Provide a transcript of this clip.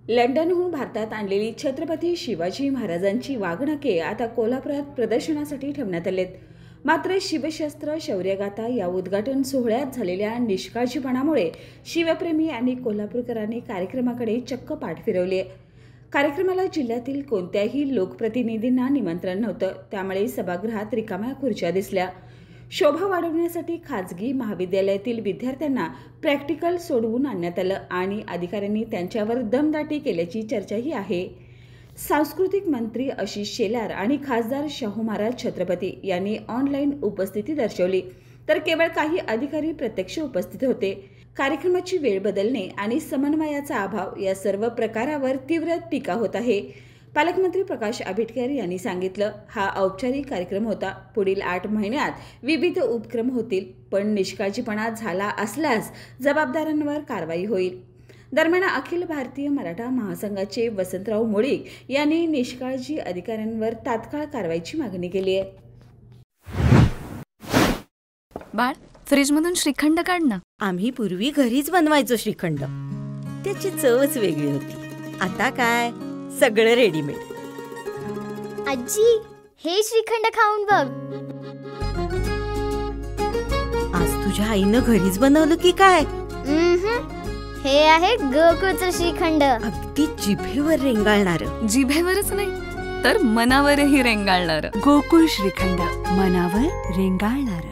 लंडनहून भारतात आणलेली छत्रपती शिवाजी महाराजांची वाघनखे आता कोल्हापुरात प्रदर्शनासाठी ठेवण्यात आलेत. मात्र शिवशस्त्र शौर्यगाथा या उद्घाटन सोहळ्यात झालेल्या निष्काळजीपणामुळे शिवप्रेमी आणि कोल्हापूरकरांनी कार्यक्रमाकडे चक्क पाठ फिरवली. कार्यक्रमाला जिल्ह्यातील कोणत्याही लोकप्रतिनिधींना निमंत्रण नव्हतं, त्यामुळे सभागृहात रिकाम्या खुर्च्या दिसल्या. शोभा वाढवण्यासाठी खाजगी महाविद्यालयातील विद्यार्थ्यांना प्रॅक्टिकल सोडवून आणण्यात आलं आणि अधिकाऱ्यांनी त्यांच्यावर दमदाटी केल्याची चर्चाही आहे. सांस्कृतिक मंत्री आशिष शेलार आणि खासदार शाहू महाराज छत्रपती यांनी ऑनलाईन उपस्थिती दर्शवली, तर केवळ काही अधिकारी प्रत्यक्ष उपस्थित होते. कार्यक्रमाची वेळ बदलणे आणि समन्वयाचा अभाव या सर्व प्रकारावर तीव्र टीका होत आहे. पालकमंत्री प्रकाश आंबेडकर यांनी सांगितलं, हा औपचारिक कार्यक्रम होता. पुढील 8 महिन्यात विविध उपक्रम होतील, पण निष्काळजीपणा झाला असल्यास जबाबदारांवर कारवाई होईल. दरम्यान अखिल भारतीय मराठा महासंघाचे वसंतराव मुळीक यांनी निष्काळजी अधिकाऱ्यांवर तात्काळ कारवाईची मागणी केली आहे. बाळ, फ्रीजमधून श्रीखंड काढ ना. आम्ही पूर्वी घरीच बनवायचो श्रीखंड, त्याची चवच वेगळी होती. आता काय सगळं रेडीमेड. आजी, हे श्रीखंड खाऊन बघ. आज तुझ्या आईनं घरीच बनवलं की काय? हे आहे गोकुळचं श्रीखंड. अगदी जिभेवर रेंगाळणार. जिभेवरच नाही तर मनावरही रेंगाळणार. गोकुळ श्रीखंड, मनावर रेंगाळणार.